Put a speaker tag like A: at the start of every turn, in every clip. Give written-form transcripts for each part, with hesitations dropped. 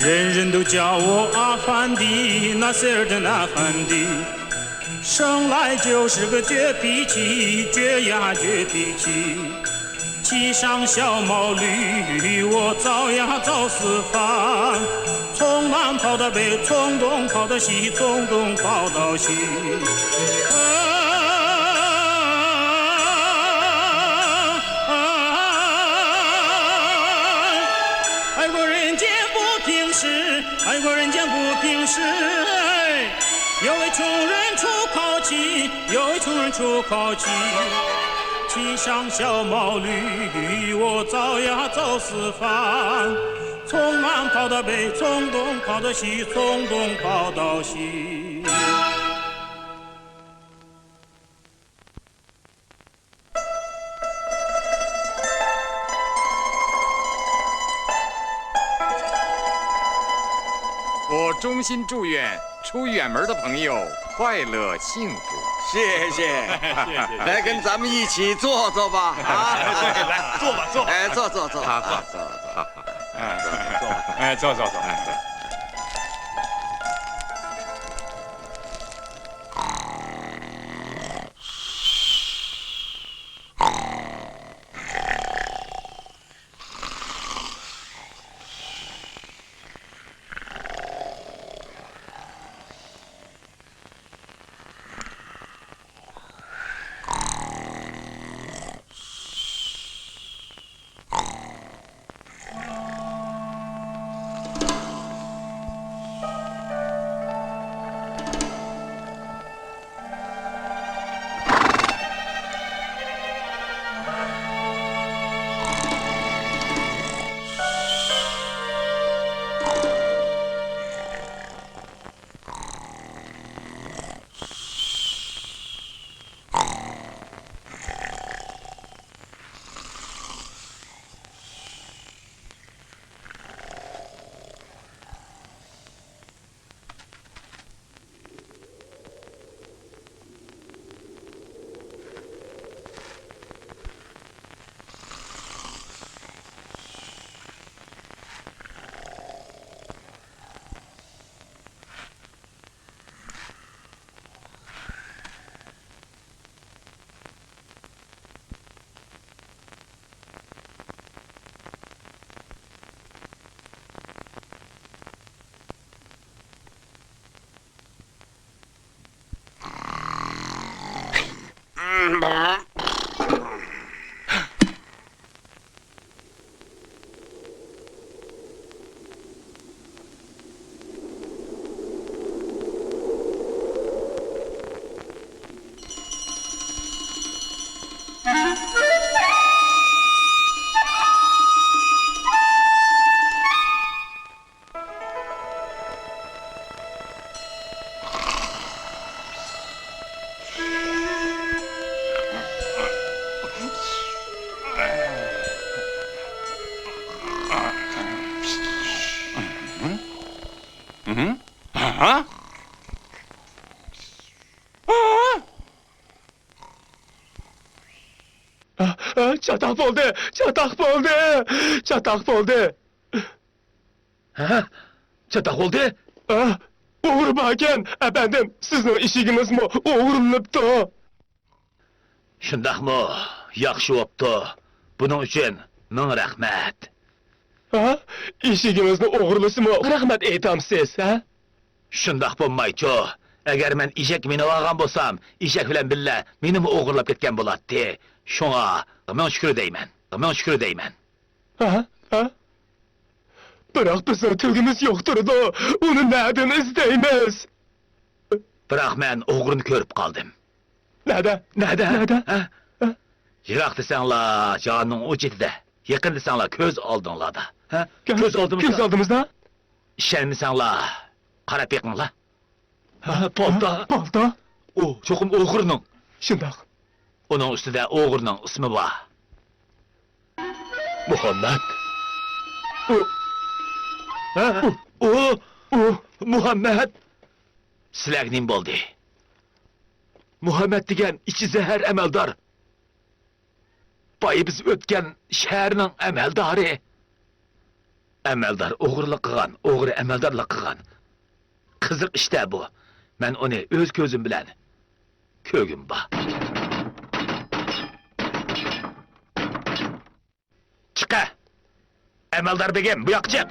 A: 人人都叫我阿凡提，那谁儿的阿凡提，生来就是个倔脾气，倔呀倔脾气。骑上小毛驴，我早呀早四方，从南跑到北，从东跑到西，从东跑到西。爱国人间不平时，爱国人间不平时。有位穷人出口气，有位穷人出口气。骑上小毛驴，我早呀早四方，从南跑到北，从东跑到西，从东跑到西。
B: 我衷心祝愿出远门的朋友快乐幸福。
C: 谢谢，来跟咱们一起坐坐吧。啊，
D: 对，来坐吧，坐吧。
C: 哎，坐坐坐，
B: 好，
C: 坐，
D: 哎，坐。
E: Çatak oldu, çatak oldu, çatak oldu. Ha? Çatak oldu? Ha? Uğur bakan, efendim, sizin işiniz mi uğurlanıptı? Şundaqmı? Yaxşı oldu. Bunun için min rahmet. Ha? İşinizni uğurlusu mu? Rahmet eytamsiz, ha? Şundaq bo'lmaydi. Agar men eshak minib olgan bo'lsam, eshak bilan billa meni o'g'irlab ketgan bo'ladi. Shunga men shukr deyman. Men shukr deyman. Ha? Ha? Biroq bizning tugimiz yo'qdir da, uni nereden izlaymiz? Biroq men o'g'rini ko'rib qoldim. Nerede? Ha? Yiroq desanglar, joning u chetida. Yaqin desanglar, ko'z oldinglarda. Ha? Ko'z oldimizda? Ishonmasanglar, qarab beqinglar. Ha, palta? O, cho'qim o'g'irning. Shundoq. Uning ustida o'g'irning ismi bor. Muhammad. Muhammad. Sizlarga nim bo'ldi? Muhammad degan ichi zahar amaldor. Boyi biz o'tgan shaharning amaldori. Əməldar oğurluq qılğan, oğru əməldarlıq qılğan. Qızıq işdə bu. Mən onu öz gözüm bilən kögüm bax. Çıqa! Əməldar begim, bu yoq çıx!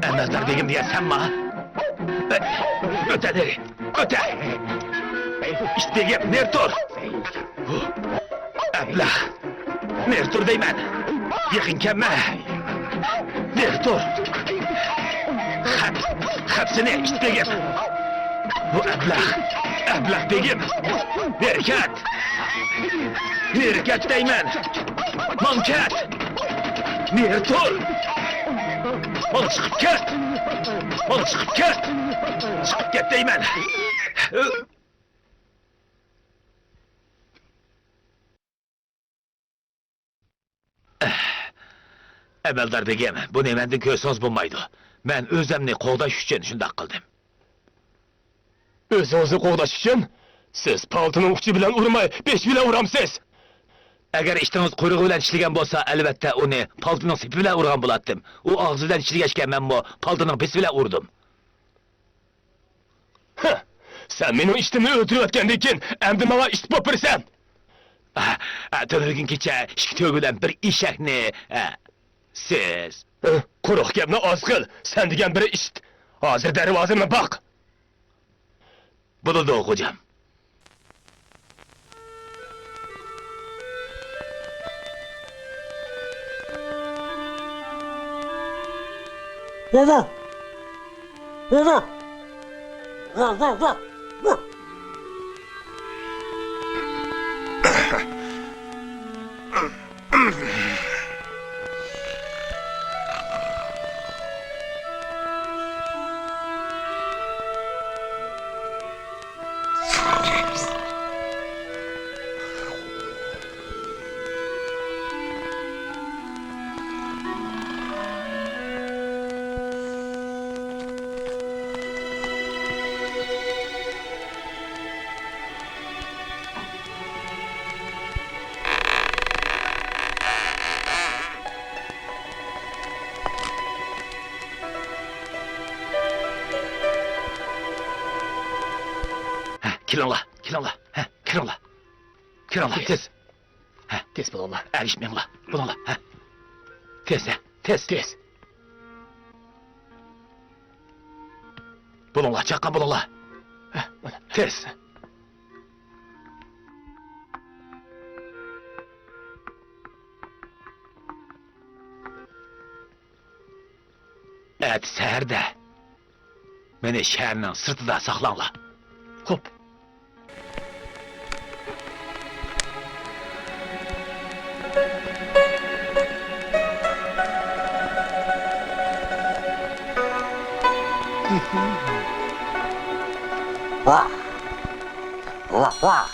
E: Əməldar begim deyə sən ma? Ötədir, ötə! İşte begim, ner dur! Əbləh! Ner dur deymən! Yıxın kəmmə! Ner dur! Həbsini işte begim! Bu əbləh! Əbləh begim! Nerkət! Nerkət deymən! Mankət! Ner dur! Ol çıxıb kət! Ol çıxıb kət! Çıxıb kət deymən! Əməldar begim, bu neməndin köz bulmaydı. Mən özümni qoğdaş üçün şundaq qıldım.
D: Özünüzü qoğdaş üçün? Siz paltının uçu bilen urmay, beş bilen uramsız.
E: Əgər iştiniz quyruğu bilen işləyən bolsa, əlbəttə onu paltının sipi bilen urğan bulatdım. O ağzı bilen işləyəşkən mən bu paltının pisi bilen urdum.
D: Hıh! Sen benim iştimi öldürüp etkendikin, emdi bana iş popırsan.
E: Dönürgün keçə, şiktövülen bir işəkni, siz...
D: Kuruq gemine azgıl, sen diyen biri işt. Hazır deri vazirine bak.
E: Bunu da okuyacağım.
F: Baba! Baba! Baba! Baba! Baba!
E: Kiranla, tez.
D: Tez bununla.
E: Erişmeyin la, bununla. Tez. Bununla, çakka bununla. Tez. Evet, səhərdə məni şəhərinin sırtıda saxlanla.
D: Hop.
F: Vah! Vah! Vah!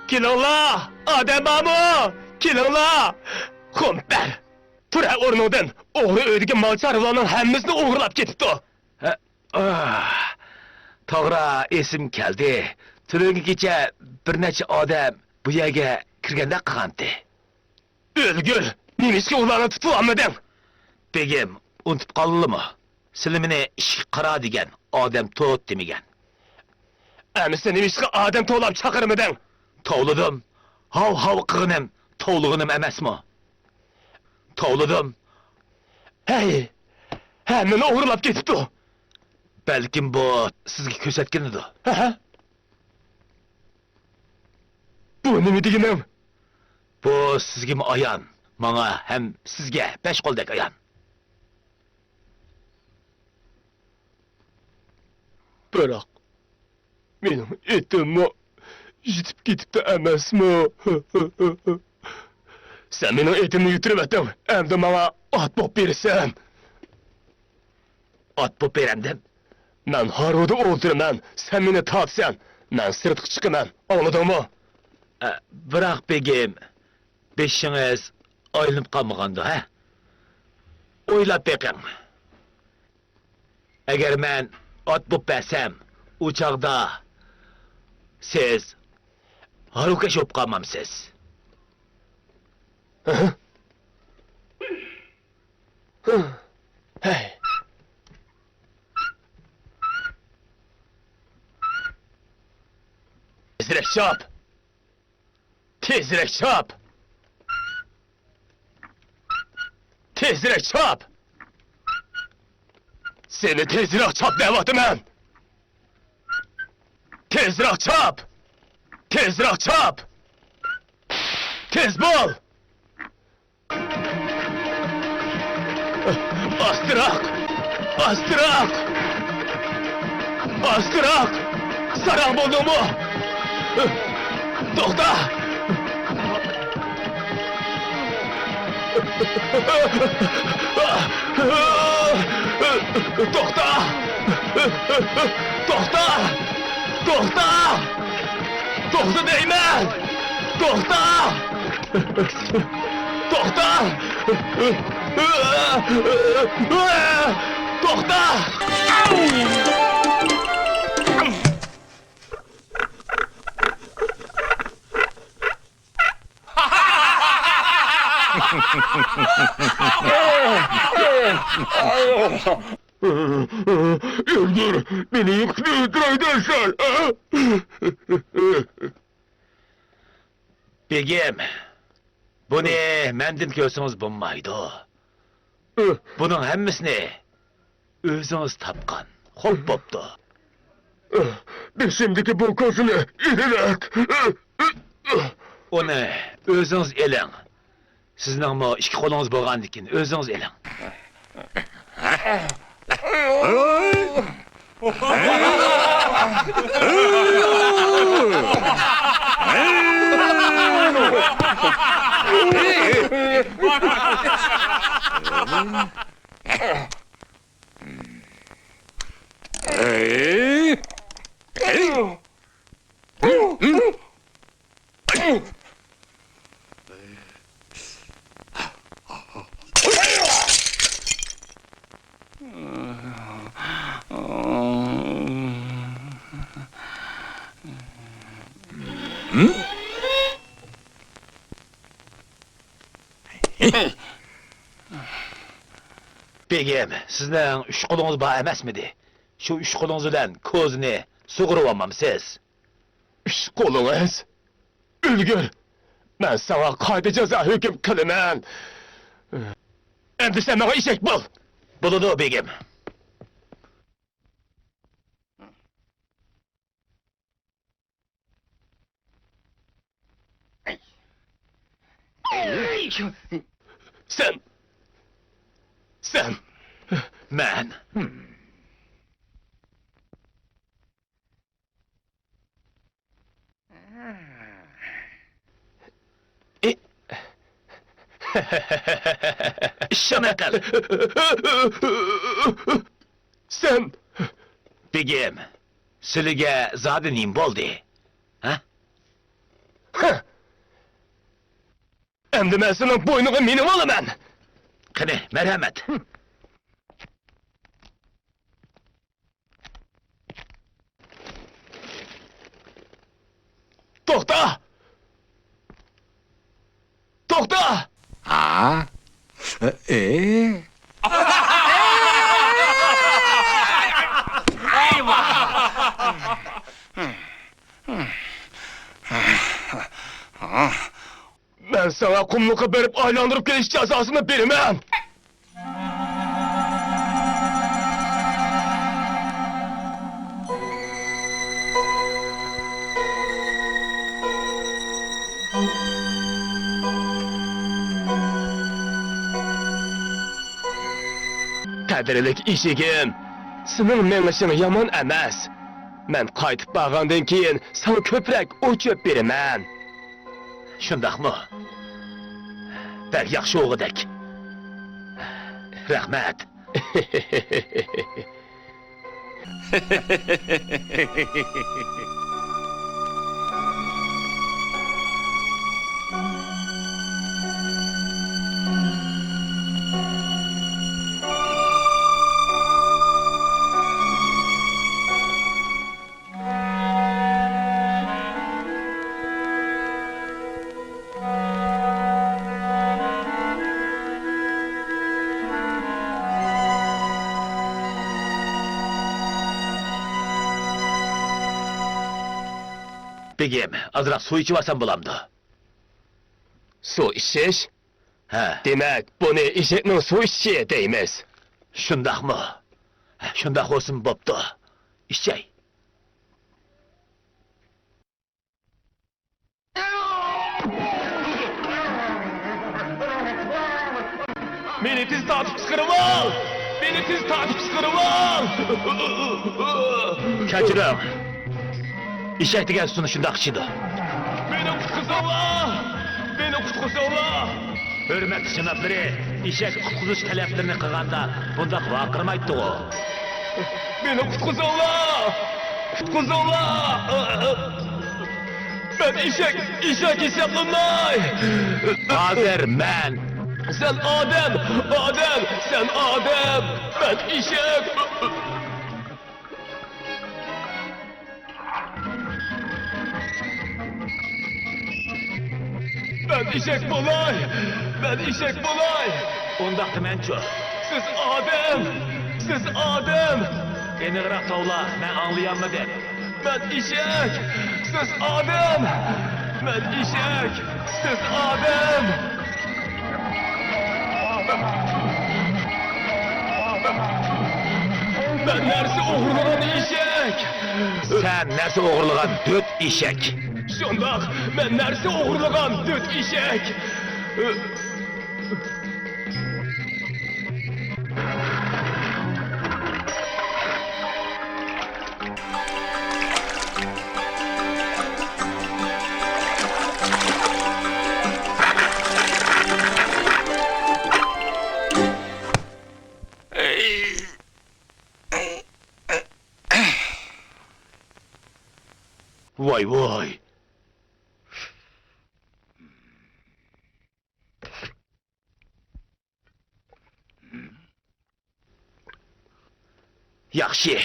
D: Kilonla! Adem Mamu! Kilonla! Komper! Tura ornudan oğru ödüge mal çarılarının hemmisini uğurlap getipti.
E: To'g'ri, esim keldi. Tungi kecha bir necha odam bu yerga kirganda qilgandi.
D: O'lgur, nemishga ularni tutib olmading?
E: Begim, unutib qoldingmi? Sizlar meni ish qara degan odam to't demagan.
D: Amisi nemishga odam to'lab chaqirmading?
E: Tovladim. Hav qilganim tovlig'inim emasmi? Tovladim.
D: Hey! Hammani uğurlap getipti.
E: Balkim bu sizga ko'rsatganidir.
D: Bu nima deganim?
E: Bu sizga ayon, menga ham sizga besh qo'ldek ayon.
D: Biroq mening etimni yitib ketibdi emasmi? Sen mening etimni yutirib etding, endi menga ot bo'p bersan.
E: Ot bo'p beramdim.
D: Men Harvud'u o'ldiraman, sen meni topsan, men sirtqa chiqaman, anladingmi?
E: Biroq begim, beshingiz aylanib qolmaganda, ha? O'ylab beqing. Agar men ot bo'lib bersam, u chog'da siz harukash bo'lib qolmamsiz.
D: Hey. Tezrek çap. Tezrek çap. Tezrek çap. Seni tezrek çap devatım ben. Tezrek çap. Tezrek çap. Tez bol. Astırak. Astırak. Astırak. Saran buldu mu? Dokta. Dokta. Dokta. Dokta. Dokta değmen. Dokta. Dokta. Dokta. Öldür, beni öldürürsen.
E: Begim, bunu mendin ko'rsangiz bo'lmaydi. Buning hammasini o'zingiz topgan. Xo'p bo'pti.
D: Şimdiki bu kozunu ilerek.
E: Uni o'zingiz eling. Sizningmi ikki qo'lingiz bo'lgandikin o'zingiz eling. Begim, sizning uch qo'lingiz bor emasmidi? Shu uch qo'lingiz bilan ko'zni sug'urib olmamsiz.
D: Üç kolunuz. Ülgür. Ben sana kaydı ceza hüküm kılınan. Endi sen bana işek bul.
E: Bo'ladi, begim.
D: Sen. Sen.
E: Men. Shuna qil.
D: Sen.
E: Begim, sizlarga zodi nim bo'ldi? Ha?
D: Endi ben senin boynunu minim olaman.
E: Qani, marhamat.
D: To'xta! To'xta!
C: Ha?
D: Ben sana kumluka verip aylandırıp geliş cezasını bilmem. Qadrlik ishigim, sening mengishing yomon emas. Men qaytib borgandan keyin sana ko'proq o'chib beraman.
E: Shundaqmi? Bak yaxshi o'g'idek. Rahmat. begim, azroq suv ichib olsam bo'lamdi.
D: Suv ichish?
E: Ha,
D: Demak, buni eshakning suv ichishi deymiz.
E: shundaqmi? Shundaq bo'lsin bo'pti. Ichay.
D: Meni tez tortib chiqarib ol! Meni tez tortib chiqarib ol!
E: Kechiring. Eshak degan suvni shundaq ichidi.
D: Meni qutqizinglar! Meni qutqizinglar!
E: Hurmatli janoblari, eshak qutqizish talablarini qilganda bundaq vaqirmaydi-ku.
D: Meni qutqizinglar! Qutqizinglar! Ben eshak hisoblanmay!
E: Hozir men
D: Sen odam! Sen odam! Ben eshak! Ben eshak bo'lay!
E: undaqda men-chu.
D: Siz odam!
E: Eniqroq tovla, men anglayolmadim.
D: Ben eshak! Siz odam! Ben eshak! Siz odam! Ben narsa o'g'irlagan eshak!
E: Sen narsa o'g'irlagan döt eshak.
D: Shundoq, men narsa o'g'irlagan döt eshak!
E: Voy. Yaxshi.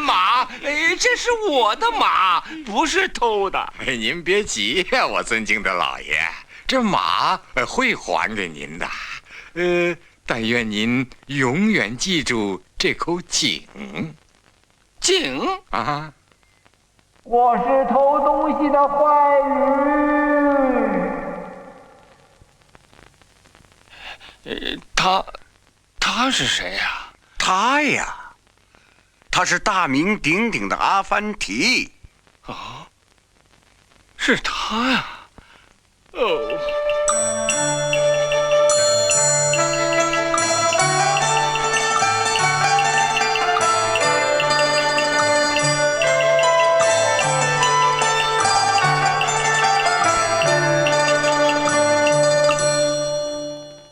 C: 马，这是我的马，不是偷的。
B: 您别急呀，我尊敬的老爷，这马会还给您的。但愿您永远记住这口井。
C: 井
B: 啊！
G: 我是偷东西的坏驴。
C: 他是谁呀？
H: 他呀，他是大名鼎鼎的阿凡提。
C: 是他呀。哦。